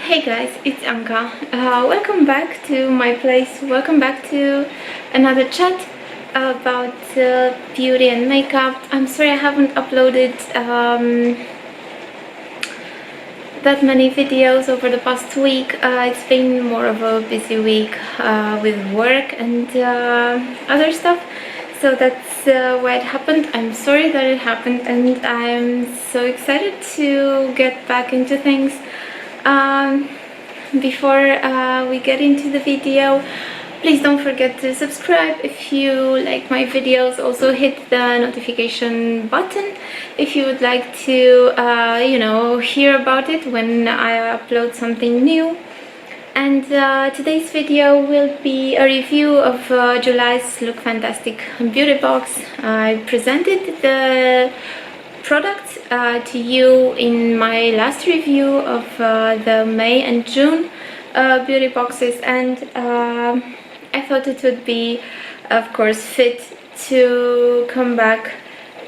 Hey guys, it's Anka. Welcome back to my place. Welcome back to another chat about beauty and makeup. I'm sorry I haven't uploaded that many videos over the past week. It's been more of a busy week with work and other stuff. So that's why it happened. I'm sorry that it happened, and I'm so excited to get back into things. Before we get into the video, please don't forget to subscribe if you like my videos. Also hit the notification button if you would like to hear about it when I upload something new. And today's video will be a review of July's Look Fantastic beauty box. I presented the products to you in my last review of the May and June beauty boxes, and I thought it would be, of course, fit to come back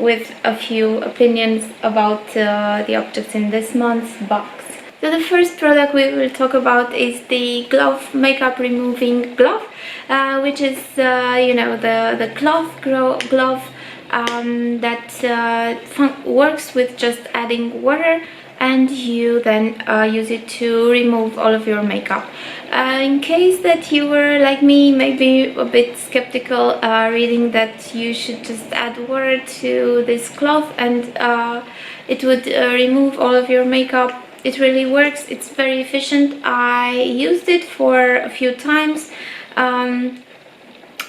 with a few opinions about the objects in this month's box. So the first product we will talk about is the glove makeup removing glove, which is the cloth glove that works with just adding water, and you then use it to remove all of your makeup. In case that you were like me, maybe a bit skeptical, reading that you should just add water to this cloth and it would remove all of your makeup. It really works. It's very efficient. I used it for a few times.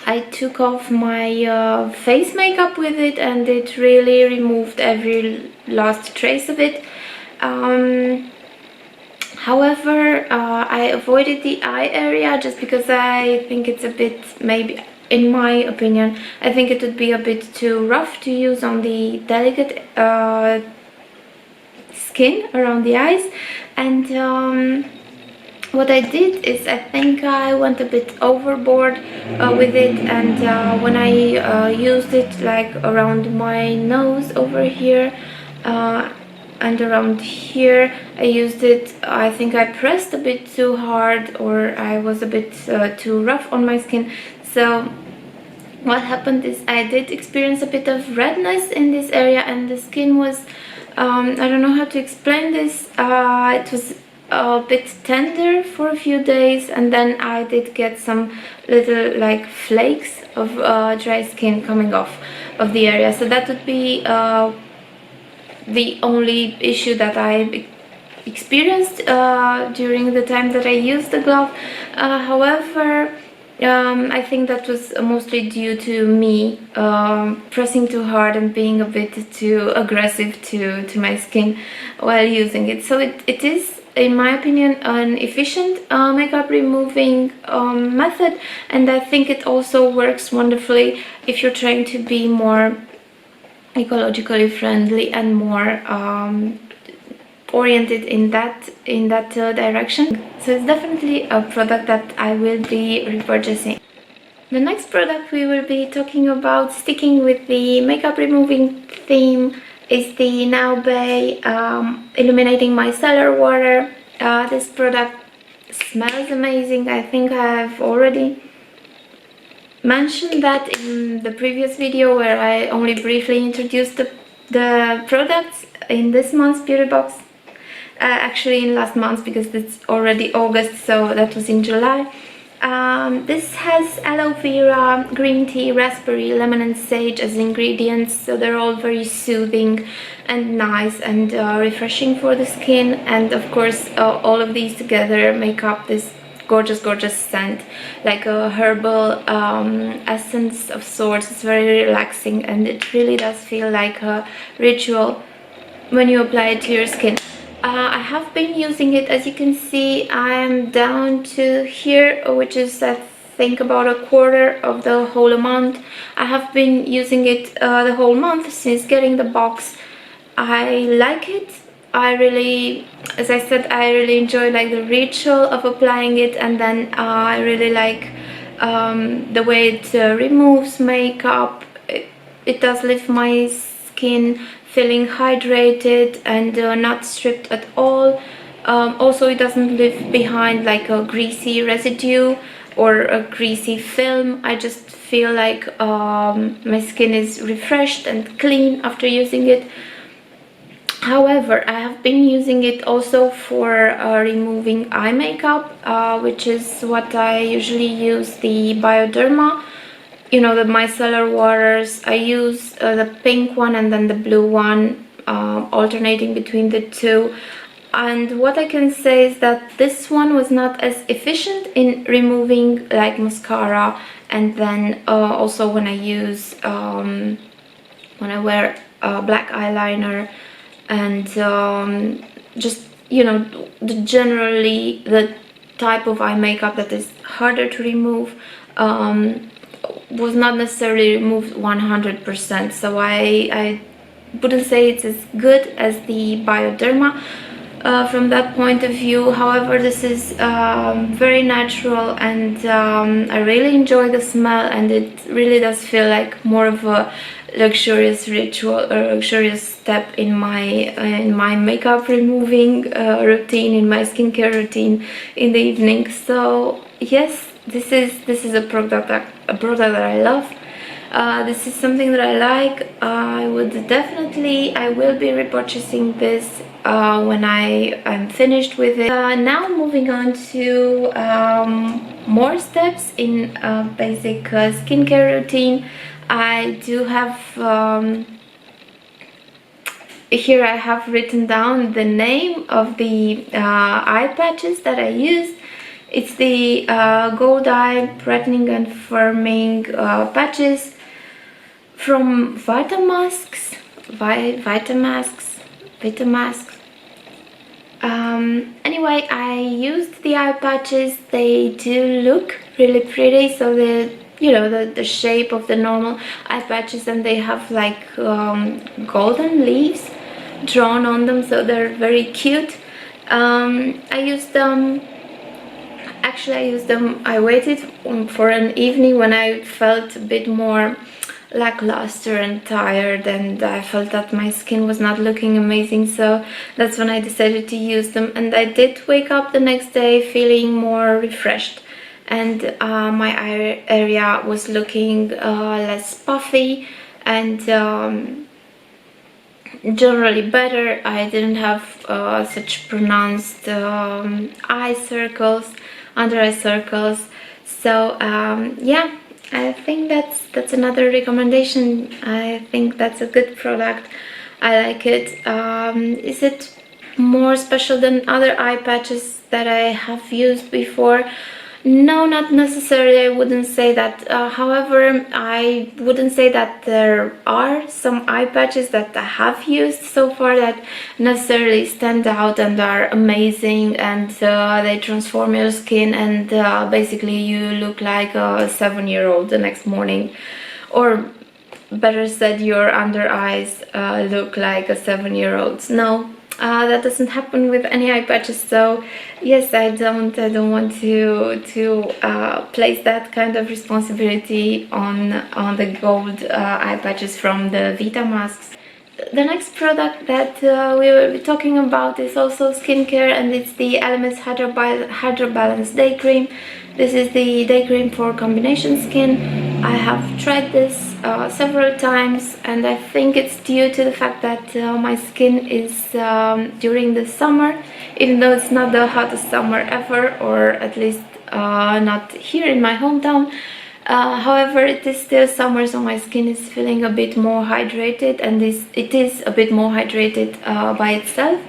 I took off my face makeup with it, and it really removed every last trace of it. However, I avoided the eye area just because I think it's a bit, maybe in my opinion, I think it would be a bit too rough to use on the delicate skin around the eyes. And what I did is, I think I went a bit overboard with it, and when I used it like around my nose over here and around here, I used it, I think I pressed a bit too hard, or I was a bit too rough on my skin. So what happened is I did experience a bit of redness in this area, and the skin was, I don't know how to explain this, it was a bit tender for a few days, and then I did get some little like flakes of dry skin coming off of the area. So that would be the only issue that I experienced during the time that I used the glove. However, I think that was mostly due to me pressing too hard and being a bit too aggressive to my skin while using it. So it is, in my opinion, an efficient makeup removing method, and I think it also works wonderfully if you're trying to be more ecologically friendly and more oriented in that direction. So it's definitely a product that I will be repurchasing. The next product we will be talking about, sticking with the makeup removing theme, is the Now Bay Illuminating Micellar Water. This product smells amazing. I think I have already mentioned that in the previous video, where I only briefly introduced the products in this month's beauty box. Actually in last month, because it's already August, so that was in July. This has aloe vera, green tea, raspberry, lemon and sage as ingredients, so they're all very soothing and nice and refreshing for the skin, and of course all of these together make up this gorgeous scent, like a herbal essence of sorts. It's very relaxing, and it really does feel like a ritual when you apply it to your skin. I have been using it. As you can see, I am down to here, which is I think about a quarter of the whole amount. I have been using it the whole month since getting the box. I like it. I really, as I said, I really enjoy like the ritual of applying it, and then I really like the way it removes makeup. It does leave my skin feeling hydrated and not stripped at all. Also, it doesn't leave behind like a greasy residue or a greasy film. I just feel like my skin is refreshed and clean after using it. However, I have been using it also for removing eye makeup, which is what I usually use, the Bioderma, you know, the micellar waters. I use the pink one and then the blue one, alternating between the two. And what I can say is that this one was not as efficient in removing like mascara, and then also when I use when I wear black eyeliner, and just, you know, generally the type of eye makeup that is harder to remove was not necessarily removed 100%. So I wouldn't say it's as good as the Bioderma from that point of view. However, this is very natural, and I really enjoy the smell, and it really does feel like more of a luxurious ritual or luxurious step in my makeup removing routine, in my skincare routine in the evening. So yes, this is a product that I love. This is something that I like. I will be repurchasing this when I'm finished with it. Now moving on to more steps in basic skincare routine. I do have here I have written down the name of the eye patches that I use. It's the Gold Eye Brightening and Firming patches from Vitamasks. Anyway, I used the eye patches. They do look really pretty. So the shape of the normal eye patches, and they have like golden leaves drawn on them, so they're very cute. I used them. Actually, I waited for an evening when I felt a bit more lackluster and tired, and I felt that my skin was not looking amazing, so that's when I decided to use them. And I did wake up the next day feeling more refreshed, and my eye area was looking less puffy and generally better. I didn't have such pronounced eye circles, under eye circles. So yeah, I think that's another recommendation. I think that's a good product. I like it. Is it more special than other eye patches that I have used before? No, not necessarily. I wouldn't say that. However, I wouldn't say that there are some eye patches that I have used so far that necessarily stand out and are amazing, and they transform your skin, and basically you look like a 7-year-old the next morning, or better said, your under eyes look like a 7-year-old's. No. That doesn't happen with any eye patches, so yes, I don't want to place that kind of responsibility on the gold eye patches from the Vitamasks. The next product that we will be talking about is also skincare, and it's the Elemis Hydro Balance Day Cream. This is the day cream for combination skin. I have tried this several times, and I think it's due to the fact that my skin is during the summer, even though it's not the hottest summer ever, or at least not here in my hometown. However, it is still summer, so my skin is feeling a bit more hydrated, and it is a bit more hydrated by itself.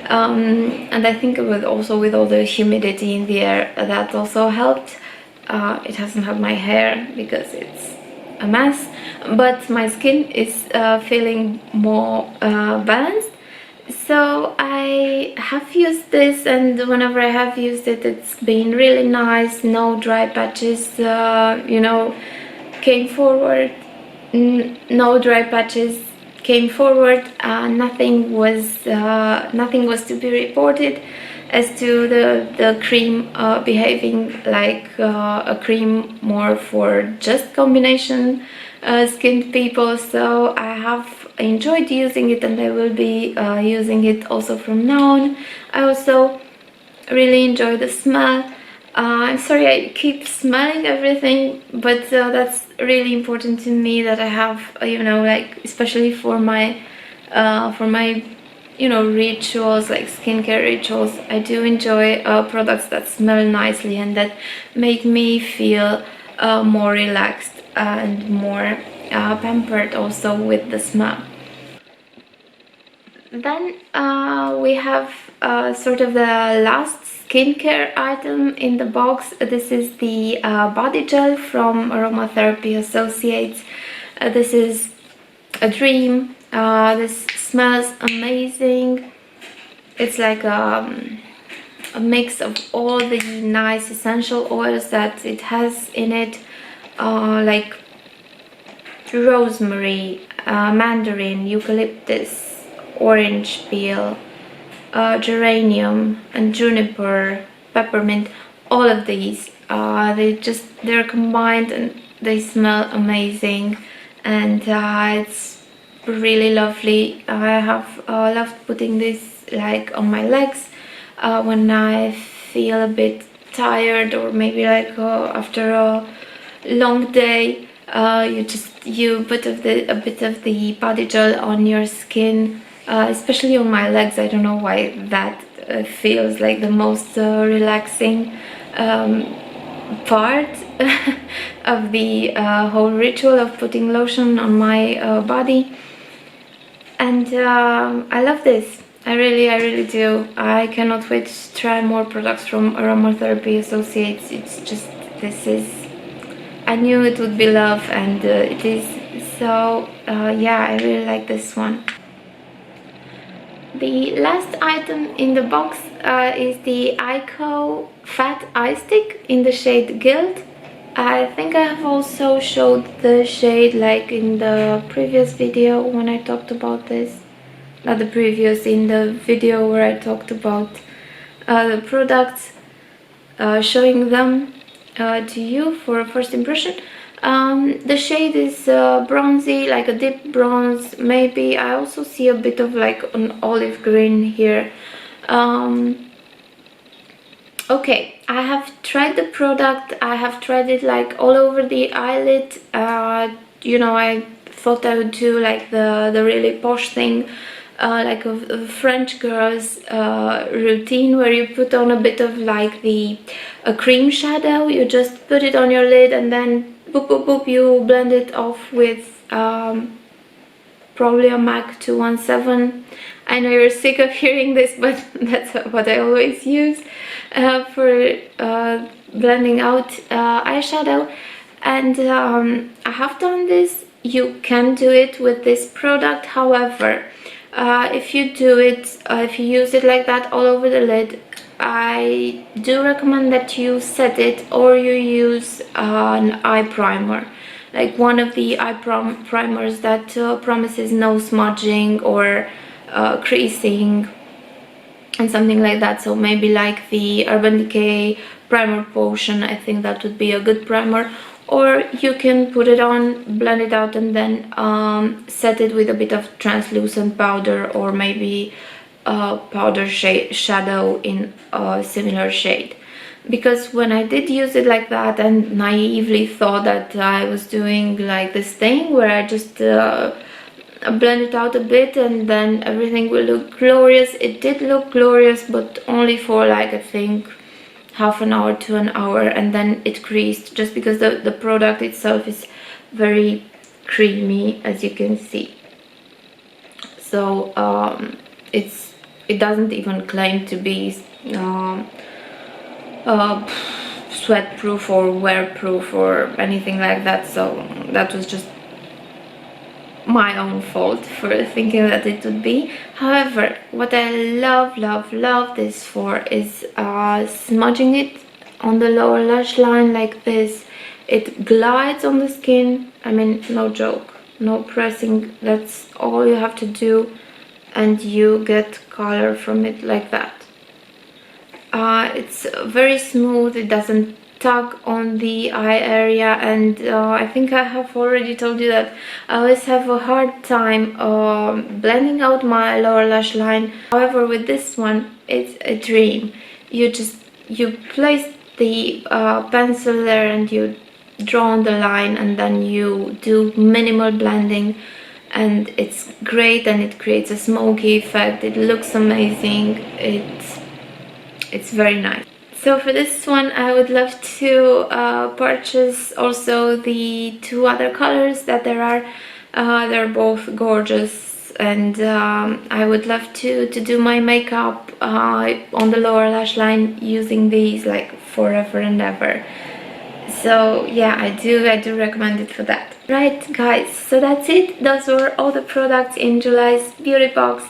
And I think with all the humidity in the air, that also helped. It hasn't helped my hair because it's a mess, but my skin is feeling more balanced. So I have used this, and whenever I have used it, it's been really nice. No dry patches, came forward. No dry patches came forward. Nothing was to be reported as to the cream behaving like a cream more for just combination skinned people. So I have enjoyed using it, and I will be using it also from now on. I also really enjoy the smell. I'm sorry I keep smelling everything, but that's really important to me, that I have, you know, like especially for my you know, rituals, like skincare rituals, I do enjoy products that smell nicely and that make me feel more relaxed and more pampered also with the smell. Then we have sort of the last skincare item in the box. This is the body gel from Aromatherapy Associates. This is a dream. This smells amazing. It's like a mix of all the nice essential oils that it has in it, like rosemary, mandarin, eucalyptus, orange peel, geranium and juniper, peppermint. All of these, they're combined and they smell amazing, and it's really lovely. I have loved putting this like on my legs when I feel a bit tired, or maybe like after a long day. You put a bit of the body gel on your skin, especially on my legs. I don't know why that feels like the most relaxing part of the whole ritual of putting lotion on my body. And I love this. I really do. I cannot wait to try more products from Aromatherapy Associates. It's just, I knew it would be love, and it is. So yeah, I really like this one. The last item in the box is the Eyeshadow Fat Eye Stick in the shade Guild. I think I have also showed the shade like in the previous video when I talked about this. Not the previous, in the video where I talked about the products, showing them to you for a first impression. The shade is bronzy, like a deep bronze maybe. I also see a bit of like an olive green here. Okay, I have tried the product. I have tried it like all over the eyelid. You know, I thought I would do like the really posh thing, like a French girl's routine, where you put on a bit of like the cream shadow. You just put it on your lid and then boop boop boop, you blend it off with probably a MAC 217. I know you're sick of hearing this, but that's what I always use for blending out eyeshadow. And I have done this. You can do it with this product. However, if you do it, if you use it like that all over the lid, I do recommend that you set it, or you use an eye primer, like one of the eye primers that promises no smudging or creasing and something like that. So maybe like the Urban Decay Primer Potion, I think that would be a good primer. Or you can put it on, blend it out, and then set it with a bit of translucent powder, or maybe powder shadow in a similar shade. Because when I did use it like that and naively thought that I was doing like this thing where I just blend it out a bit and then everything will look glorious, it did look glorious, but only for like, I think, half an hour to an hour, and then it creased, just because the product itself is very creamy, as you can see. So it doesn't even claim to be sweat proof or wear proof or anything like that, so that was just my own fault for thinking that it would be. However, what I love this for is smudging it on the lower lash line like this. It glides on the skin. I mean, no joke, no pressing, that's all you have to do, and you get color from it like that. It's very smooth. It doesn't tug on the eye area, and I think I have already told you that I always have a hard time blending out my lower lash line. However, with this one, it's a dream. You place the pencil there and you draw on the line, and then you do minimal blending, and it's great, and it creates a smoky effect. It looks amazing. It's very nice. So for this one, I would love to purchase also the two other colors that there are. They're both gorgeous, and I would love to do my makeup on the lower lash line using these like forever and ever. So yeah, I do recommend it for that. Right guys, so that's it. Those were all the products in July's beauty box.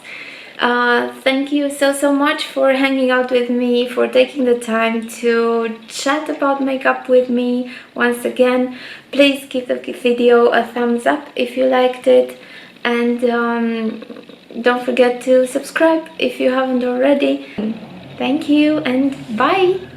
Thank you so much for hanging out with me, for taking the time to chat about makeup with me once again. Please give the video a thumbs up if you liked it, and don't forget to subscribe if you haven't already. Thank you, and bye!